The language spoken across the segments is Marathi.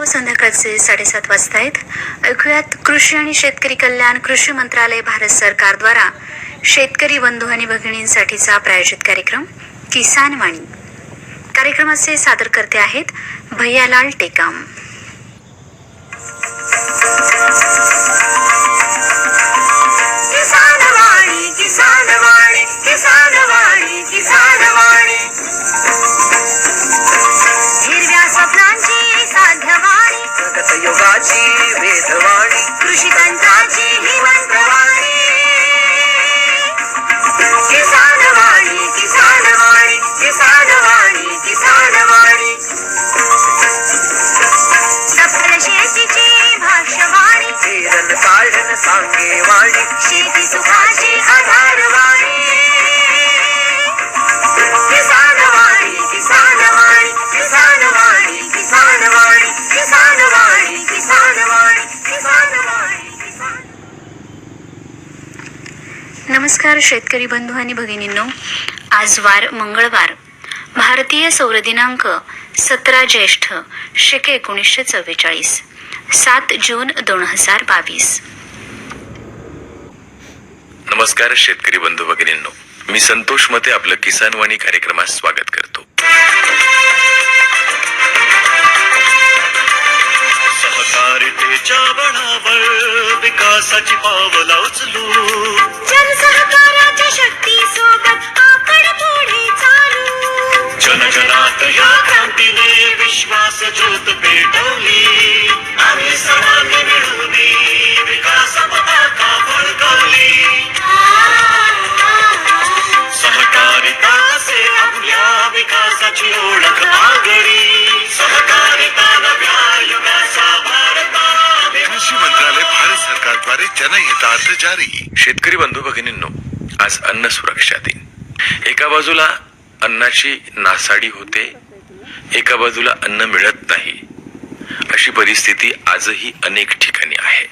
संध्याकाळचे 7:30 वाजता आहेत. ऐकूयात कृषी आणि शेतकरी कल्याण कृषी मंत्रालय भारत सरकार द्वारा शेतकरी बंधू आणि भगिनींसाठीचा प्रायोजित कार्यक्रम किसान वाणी. कार्यक्रमाचे सादरकर्ते आहेत भैयालाल टेकाम. किसान वाणी, किसान वाणी, किसान वाणी, किसान वाणी. हिरव्या स्वप्नांची साध्यवाणी, प्रगत युगाची वेधवाणी, कृषी तंत्राची ही मंत्रवाणी. किसान वाणी, किसान वाणी, किसान वाणी, किसान वाणी. सफल शेतीची भाष्यवाणी, पेरल काढण सांगे वाणी, शेती सुखाची आधारवाणी. किसान वाणी, किसान वाणी, किसान वाणी, किसान वाणी, किसान वाणी, किसान वाणी, किसान वाणी, किसान. नमस्कार शेतकरी बंधू आणि भगिनींनो, आज वार मंगळवार, भारतीय सौर दिनांक 17 ज्येष्ठ शके 1944, 7 जून 2022. नमस्कार शेतकरी बंधू भगिनींनो, मी संतोष मते आपलं किसान वाणी कार्यक्रमात स्वागत करतो. सहकारितेच्या बळावर विकासाची पावलं उचलू, जनसहकाराच्या शक्ती सोबत आपण पुढे चालू. जनजनात या क्रांतीने विश्वास ज्योत पेटवली, आम्ही सर्वांनी मिळून विकास पताका फडकवली. सहकारिता से आपल्या विकासाची ओळख आगळी, सहकारिता नव्या युगाचा भारत. कृषी मंत्रालय भारत सरकारद्वारे जनहितार्थ जारी. शेतकरी बंधू भगिनींनो, आज अन्न सुरक्षा दिन. एका बाजूला अन्नाची नासाडी होते, एका बाजूला अन्न मिळत नाही, अशी परिस्थिती आजही अनेक ठिकाणी आहे.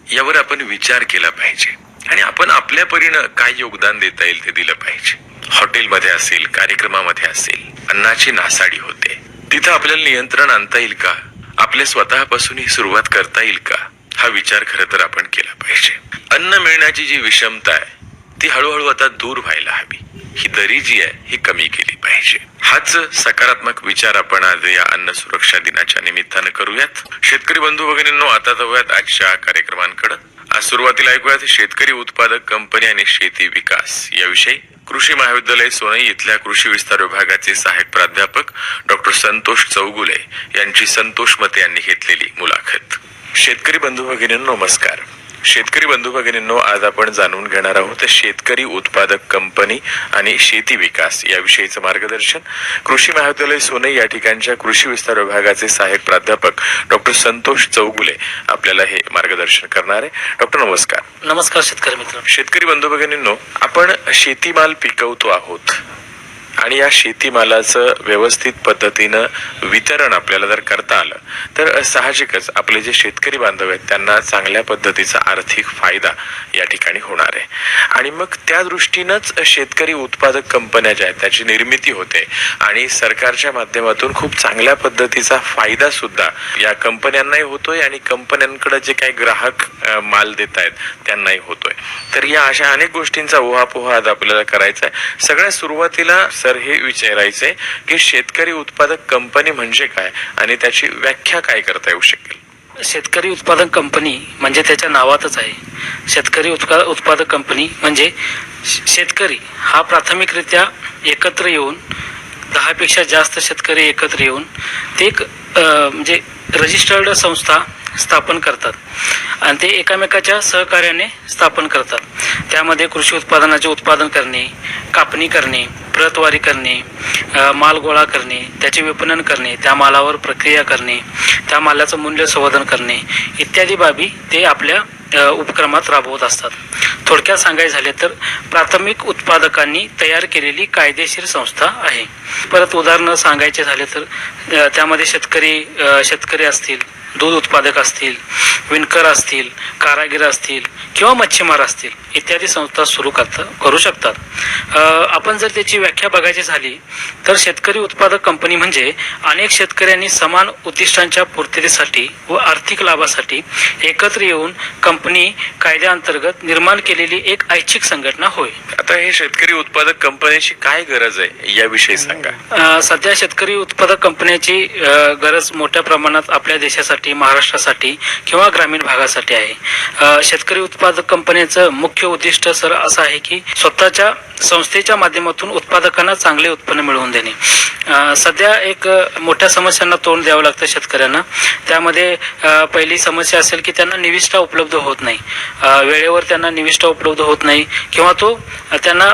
यावर आपण विचार केला पाहिजे आणि आपण आपल्या परीनं काय योगदान देता येईल ते दिलं पाहिजे. हॉटेलमध्ये असेल, कार्यक्रमामध्ये असेल, अन्नाची नासाडी होते, तिथं आपल्याला नियंत्रण आणता येईल का? आपल्या स्वतःपासूनही सुरुवात करता येईल का? हा विचार खरं तर आपण केला पाहिजे. अन्न मिळण्याची जी विषमता आहे ती हळूहळू आता दूर व्हायला हवी. ही दरी जी आहे ही कमी केली पाहिजे. हाच सकारात्मक विचार आपण आज या अन्न सुरक्षा दिनाच्या निमित्तानं करूयात. शेतकरी बंधू भगिनींनो, आता जाऊयात आजच्या कार्यक्रमांकडे. आज सुरुवातीला ऐकूयात शेतकरी उत्पादक कंपनी आणि शेती विकास याविषयी कृषी महाविद्यालय सोनई इथल्या कृषी विस्तार विभागाचे सहाय्यक प्राध्यापक डॉक्टर संतोष चौगुले यांची संतोष मते यांनी घेतलेली मुलाखत. शेतकरी बंधू भगिनींनो नमस्कार. शेतकरी बंधू भगिनींनो, आज आपण जाणून घेणार आहोत शेतकरी उत्पादक कंपनी आणि शेती विकास याविषयीचं मार्गदर्शन कृषी महाविद्यालय सोनई या ठिकाणच्या कृषी विस्तार विभागाचे सहाय्यक प्राध्यापक डॉक्टर संतोष चौगुले आपल्याला हे मार्गदर्शन करणार आहे. डॉक्टर नमस्कार. नमस्कार शेतकरी मित्र. शेतकरी बंधू भगिनींनो, आपण शेतीमाल पिकवतो आहोत आणि या शेतीमालाचं व्यवस्थित पद्धतीनं वितरण आपल्याला जर करता आलं तर साहजिकच आपले जे शेतकरी बांधव आहेत त्यांना चांगल्या पद्धतीचा आर्थिक फायदा या ठिकाणी होणार आहे. आणि मग त्या दृष्टीनंच शेतकरी उत्पादक कंपन्या ज्या आहेत त्याची निर्मिती होते आणि सरकारच्या माध्यमातून खूप चांगल्या पद्धतीचा फायदा सुद्धा या कंपन्यांनाही होतोय आणि कंपन्यांकडे जे काही ग्राहक माल देत आहेत त्यांनाही होतोय. तर या अशा अनेक गोष्टींचा उहापोह आज आपल्याला करायचा आहे. सगळ्यात सुरुवातीला सर हे विचारायचंय की शेतकरी उत्पादक कंपनी म्हणजे काय आणि त्याची व्याख्या काय करता येऊ शकेल? शेतकरी उत्पादक कंपनी म्हणजे त्याच्या नावातच आहे. शेतकरी उत्पादक कंपनी म्हणजे शेतकरी हा प्राथमिकरित्या एकत्र येऊन 10 पेक्षा जास्त शेतकरी एकत्र येऊन ते एक म्हणजे रजिस्टर्ड संस्था स्थापन करतात आणि ते एकामेकाच्या सहकार्याने स्थापन करतात. त्यामध्ये कृषी उत्पादनाचे उत्पादन करणे, कापणी करणे, प्रतवारी करणे, माल गोळा करणे, त्याचे विपणन करणे, त्या मालावर प्रक्रिया करणे, त्या मालाचं मूल्य संवर्धन करणे इत्यादी बाबी ते आपल्या उपक्रमात राबवत असतात. थोडक्यात सांगायचे झाले तर प्राथमिक उत्पादकांनी तयार केलेली कायदेशीर संस्था आहे. परत उदाहरणं सांगायचे झाले तर त्यामध्ये शेतकरी असतील, दूध उत्पादक असतील, विणकर असतील, कारागीर असतील किंवा मच्छीमार असतील इत्यादी संस्था सुरू करू शकतात. आपण जर त्याची व्याख्या बघायची झाली तर शेतकरी उत्पादक कंपनी म्हणजे अनेक शेतकऱ्यांनी समान उद्दिष्टांच्या पूर्ततेसाठी व आर्थिक लाभासाठी एकत्र येऊन कंपनी कायद्याअंतर्गत निर्माण केलेली एक ऐच्छिक संघटना होय. आता हे शेतकरी उत्पादक कंपनीची काय गरज आहे याविषयी सांगा. सध्या शेतकरी उत्पादक कंपन्याची गरज मोठ्या प्रमाणात आपल्या देशासाठी, महाराष्ट्रासाठी किंवा ग्रामीण भागासाठी आहे. शेतकरी उत्पादक कंपन्यांचं मुख्य उद्दिष्ट सर असं आहे की स्वतःच्या संस्थेच्या माध्यमातून उत्पादकांना चांगले उत्पन्न मिळवून देणे. सध्या एक मोठ्या समस्यांना तोंड द्यावं लागतं शेतकऱ्यांना. त्यामध्ये पहिली समस्या असेल की त्यांना निविष्ठा उपलब्ध होत नाही, वेळेवर त्यांना निविष्ठा उपलब्ध होत नाही किंवा तो त्यांना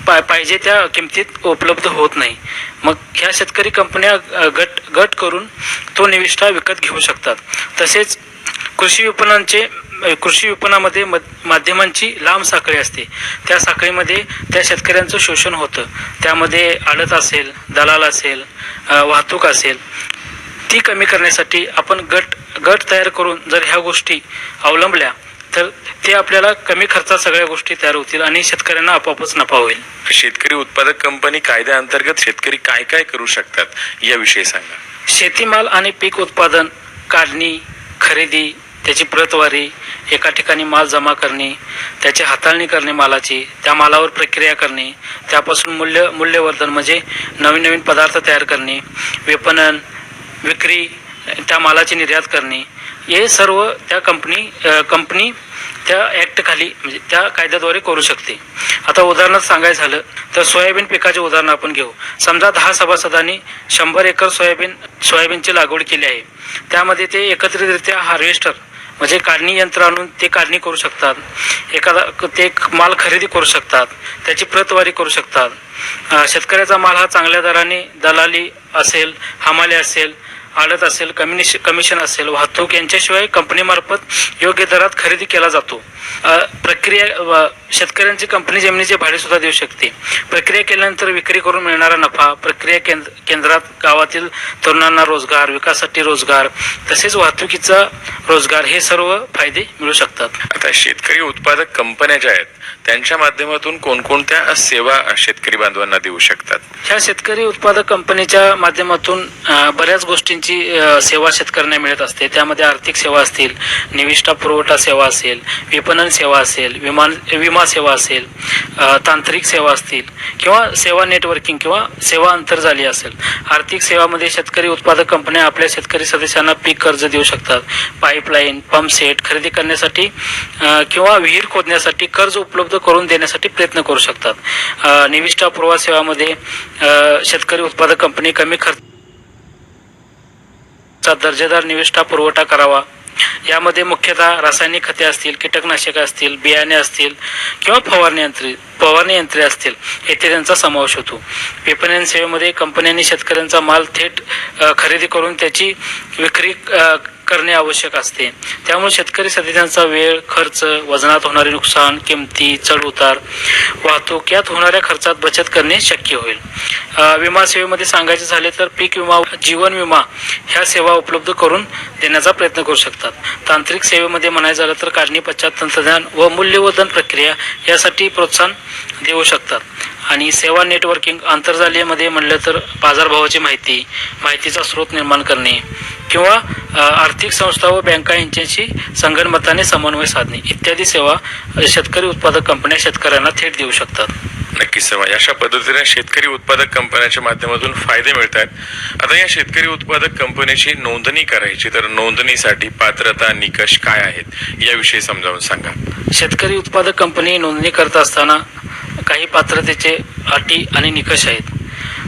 पाहिजे त्या किमतीत उपलब्ध होत नाही. मग ह्या शेतकरी कंपन्या गट करून तो निविष्ठा विकत घेऊ शकतात. तसेच कृषी विपणनामध्ये माध्यमांची लांब साखळी असते. त्या साखळीमध्ये त्या शेतकऱ्यांचं शोषण होतं. त्यामध्ये आडत असेल, दलाल असेल, वाहतूक असेल, ती कमी करण्यासाठी आपण गट तयार करून जर ह्या गोष्टी अवलंबल्या तर ते आपल्याला कमी खर्चात सगळ्या गोष्टी तयार होतील आणि शेतकऱ्यांना आपोआपच नफा होईल. शेतकरी उत्पादक कंपनी कायद्याअंतर्गत शेतकरी काय काय करू शकतात याविषयी सांगा. शेतीमाल आणि पीक उत्पादन, काढणी, खरेदी, त्याची प्रतवारी, एका ठिकाणी माल जमा करणे, त्याची हाताळणी करणे मालाची, त्या मालावर प्रक्रिया करणे, त्यापासून मूल्यवर्धन म्हणजे नवीन पदार्थ तयार करणे, विपणन, विक्री, त्या मालाची निर्यात करणे, हे सर्व त्या कंपनी त्या ऍक्ट खाली म्हणजे त्या कायद्याद्वारे करू शकते. आता उदाहरणार्थ सांगायचं झालं तर सोयाबीन पिकाचे उदाहरण आपण घेऊ. समजा 10 सभासदांनी 100 एकर सोयाबीनची लागवड केली आहे. त्यामध्ये ते एकत्रितरित्या हार्वेस्टर म्हणजे काढणी यंत्र आणून ते काढणी करू शकतात. ते माल खरेदी करू शकतात, त्याची प्रतवारी करू शकतात. शेतकऱ्याचा माल हा चांगल्या दराने दलाली असेल, हमाली असेल, आडत असेल, कमिशन असेल, वाहतूक यांच्याशिवाय कंपनीमार्फत योग्य दरात खरेदी केला जातो. प्रक्रिया शेतकऱ्यांची कंपनी जमिनीचे भाडे सुद्धा देऊ शकते. प्रक्रिया केल्यानंतर विक्री करून मिळणारा नफा, प्रक्रिया केंद्रात गावातील तरुणांना रोजगार, विकासासाठी रोजगार, तसेच वाहतुकीचा रोजगार, हे सर्व फायदे मिळू शकतात. आता शेतकरी उत्पादक कंपन्या ज्या आहेत त्यांच्या माध्यमातून कोणकोणत्या सेवा शेतकरी बांधवांना देऊ शकतात? ह्या शेतकरी उत्पादक कंपनीच्या माध्यमातून बऱ्याच गोष्टींची सेवा शेतकऱ्यांना मिळत असते. त्यामध्ये आर्थिक सेवा असतील, निविष्ठा पुरवठा सेवा असेल, विपणन सेवा असेल, विमा सेवा असेल, तांत्रिक सेवा असतील किंवा सेवा नेटवर्किंग किंवा सेवा आंतरजालीय असेल. आर्थिक सेवामध्ये शेतकरी उत्पादक कंपन्या आपल्या शेतकरी सदस्यांना पीक कर्ज देऊ शकतात. पाईपलाईन, पंप सेट खरेदी करण्यासाठी किंवा विहीर खोदण्यासाठी कर्ज उपलब्ध करून देण्यासाठी प्रयत्न करू शकतात. निविष्ठा पुरवठा सेवामध्ये शेतकरी उत्पादक कंपनी कमी खर्चात दर्जेदार निविष्ठा पुरवठा करावा. यामध्ये मुख्यतः रासायनिक खते असतील, कीटकनाशके असतील, बियाणे असतील किंवा फवारणी यंत्रे असतील इत्यादींचा समावेश होतो. विपणन सेवेमध्ये कंपन्यांनी शेतकऱ्यांचा माल थेट खरेदी करून त्याची विक्री करणे आवश्यक असते. त्यामुळे शेतकरी सदस्यांचा वेळ, खर्च, वजनात होणारे नुकसान, किमती, चढ उतार, वाहतूक यात होणाऱ्या खर्चात बचत करणे शक्य होईल. विमा सेवेमध्ये सांगायचे झाले तर पीक विमा, जीवन विमा ह्या सेवा उपलब्ध करून देण्याचा प्रयत्न करू शकतात. तांत्रिक सेवेमध्ये म्हणायचं झालं तर काढणी पश्चात तंत्रज्ञान व मूल्यवर्धन प्रक्रिया यासाठी प्रोत्साहन देऊ शकतात. आणि सेवा नेटवर्किंग आंतरजालीयमध्ये म्हणलं तर बाजारभावाची माहितीचा स्रोत निर्माण करणे किंवा आर्थिक संस्था व बँका यांच्याशी संगनमताने समन्वय साधणे इत्यादी सेवा शेतकरी उत्पादक कंपन्या शेतकऱ्यांना थेट देऊ शकतात. नक्कीच समज. अशा पद्धतीने शेतकरी उत्पादक कंपन्यांच्या माध्यमातून फायदे मिळतात. आता या शेतकरी उत्पादक कंपनीची नोंदणी करायची तर नोंदणीसाठी पात्रता, निकष काय आहेत याविषयी समजावून सांगा. शेतकरी उत्पादक कंपनी नोंदणी करत असताना काही पात्रतेचे अटी आणि निकष आहेत.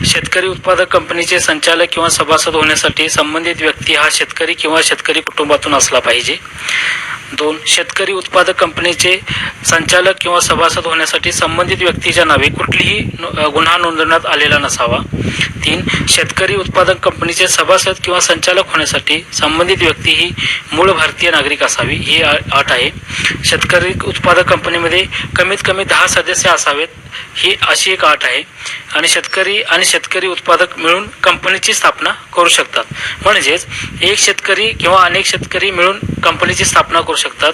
शेतकरी उत्पादक कंपनीचे संचालक किंवा सभासद होण्यासाठी संबंधित व्यक्ती हा शेतकरी किंवा शेतकरी कुटुंबातून असला पाहिजे. 2. शेतकरी उत्पादक कंपनीचे संचालक किंवा सभासद होण्यासाठी संबंधित व्यक्तीच्या नावे कुठलीही गुन्हा नोंदवण्यात आलेला नसावा. 3. शेतकरी उत्पादक कंपनीचे सभासद किंवा संचालक होण्यासाठी संबंधित व्यक्ती ही मूळ भारतीय नागरिक असावी, ही अट आहे. शेतकरी उत्पादक कंपनीमध्ये कमीत कमी 10 सदस्य असावेत, ही अशी एक अट आहे. आणि शेतकरी उत्पादक मिळून कंपनीची स्थापना करू शकतात. म्हणजेच एक शेतकरी किंवा अनेक शेतकरी मिळून कंपनीची स्थापना करू शकतात.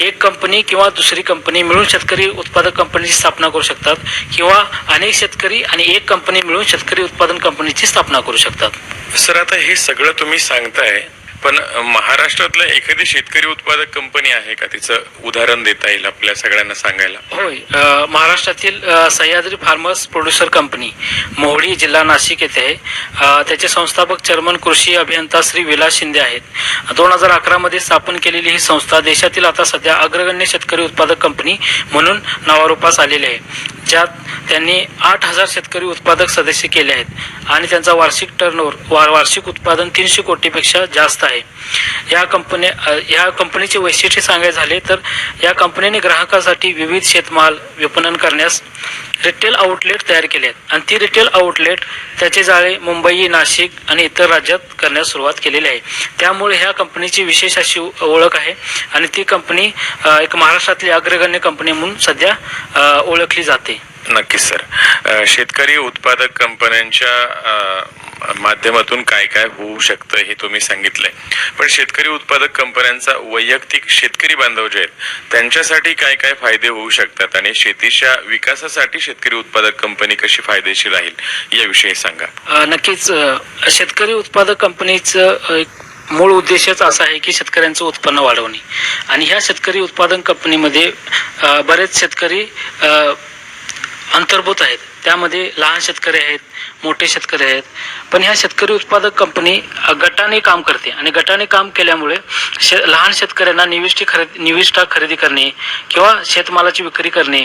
एक कंपनी किंवा दुसरी कंपनी मिळून शेतकरी उत्पादक कंपनीची स्थापना करू शकतात, किंवा अनेक शेतकरी आणि एक कंपनी मिळून शेतकरी उत्पादन कंपनीची स्थापना करू शकतात. सर, आता हे सगळं तुम्ही सांगताय, पण महाराष्ट्रातलं एखादी शेतकरी उत्पादक कंपनी आहे का? तिचं उदाहरण देता येईल आपल्या सगळ्यांना सांगायला? होय, महाराष्ट्रातील सह्याद्री फार्मर्स प्रोड्युसर कंपनी मोहडी, जिल्हा नाशिक येथे आहे. त्याचे संस्थापक चेअरमन कृषी अभियंता श्री विलास शिंदे आहेत. 2011 मध्ये स्थापन केलेली ही संस्था देशातील आता सध्या अग्रगण्य शेतकरी उत्पादक कंपनी म्हणून नावारूपास आलेली आहे, ज्यात त्यांनी 8,000 शेतकरी उत्पादक सदस्य केले आहेत आणि त्यांचा वार्षिक टर्नओव्हर वार्षिक उत्पादन 300 कोटीपेक्षा जास्त आहे. या कंपनीचे वैशिष्ट्य सांगायचे झाले तर या कंपनीने ग्राहकासाठी विविध शेतमाल विपणन करण्यास रिटेल आउटलेट तयार केले आहेत आणि ती रिटेल आउटलेट त्याचे जाळे मुंबई, नाशिक आणि इतर राज्यात करण्यास सुरुवात केलेली आहे. त्यामुळे ह्या कंपनीची विशेष अशी ओळख आहे आणि ती कंपनी एक महाराष्ट्रातली अग्रगण्य कंपनी म्हणून सध्या ओळखली जाते. नक्कीच सर. शेतकरी उत्पादक कंपन्यांच्या माध्यमातून काय काय होऊ शकतं हे तुम्ही सांगितलंय, पण शेतकरी उत्पादक कंपन्यांचा वैयक्तिक शेतकरी बांधव जे आहेत त्यांच्यासाठी काय काय फायदे होऊ शकतात आणि शेतीच्या विकासासाठी शेतकरी उत्पादक कंपनी कशी फायदेशीर राहील याविषयी सांगा. नक्कीच. शेतकरी उत्पादक कंपनीचं एक मूळ उद्देशच असा आहे की शेतकऱ्यांचं उत्पन्न वाढवणे, आणि ह्या शेतकरी उत्पादन कंपनीमध्ये बरेच शेतकरी अंतर्भूत आहेत. त्यामध्ये लहान शेतकरी आहेत, मोठे शेतकरी आहेत. पण ह्या शेतकरी उत्पादक कंपनी गटाने काम करते आणि गटाने काम केल्यामुळे लहान शेतकऱ्यांना निविष्ठा खरेदी करणे किंवा शेतमालाची विक्री करणे,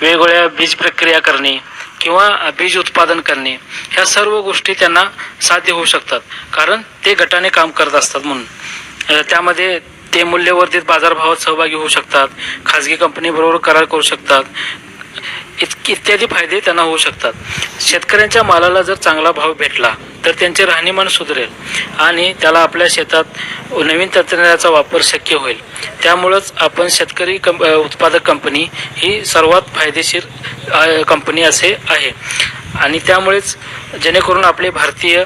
वेगवेगळ्या बीज प्रक्रिया करणे किंवा बीज उत्पादन करणे, ह्या सर्व गोष्टी त्यांना साध्य होऊ शकतात, कारण ते गटाने काम करत असतात. म्हणून त्यामध्ये ते मूल्यवर्धित बाजारभावात सहभागी होऊ शकतात, खाजगी कंपनीबरोबर करार करू शकतात, इत्यादी फायदे त्यांना होऊ शकतात. शेतकऱ्यांच्या मालाला जर चांगला भाव भेटला तर त्यांचे राहणीमान सुधरेल आणि त्याला आपल्या शेतात नवीन तंत्रज्ञानाचा वापर शक्य होईल. त्यामुळंच आपण शेतकरी उत्पादक कंपनी ही सर्वात फायदेशीर कंपनी असे आहे आणि त्यामुळेच जेणेकरून आपली भारतीय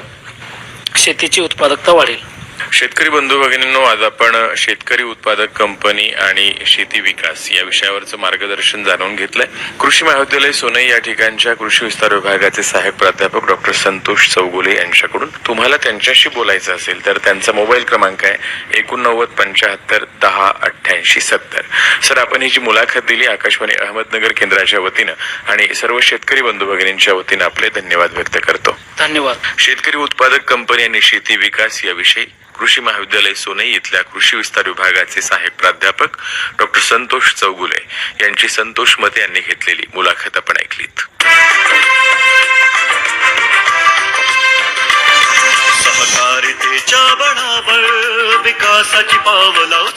शेतीची उत्पादकता वाढेल. शेतकरी बंधू भगिनींनो, आज आपण शेतकरी उत्पादक कंपनी आणि शेती विकास या विषयावरचं मार्गदर्शन जाणून घेतलंय. कृषी महाविद्यालय सोनई या ठिकाणच्या कृषी विस्तार विभागाचे सहाय्यक प्राध्यापक डॉक्टर संतोष चौगुले यांच्याकडून. तुम्हाला त्यांच्याशी बोलायचं असेल तर त्यांचा मोबाईल क्रमांक आहे 89 75 10 88 70. सर, आपण ही जी मुलाखत दिली आकाशवाणी अहमदनगर केंद्राच्या वतीनं आणि सर्व शेतकरी बंधू भगिनींच्या वतीनं आपले धन्यवाद व्यक्त करतो. धन्यवाद. शेतकरी उत्पादक कंपनी आणि शेती विकास याविषयी कृषी महाविद्यालय सोनई इथल्या कृषी विस्तार विभागाचे सहाय्यक प्राध्यापक डॉक्टर संतोष चौगुले यांची संतोष मते यांनी घेतलेली मुलाखत आपण ऐकलीत. सहकारितेच्या बळावर विकासाची पावलं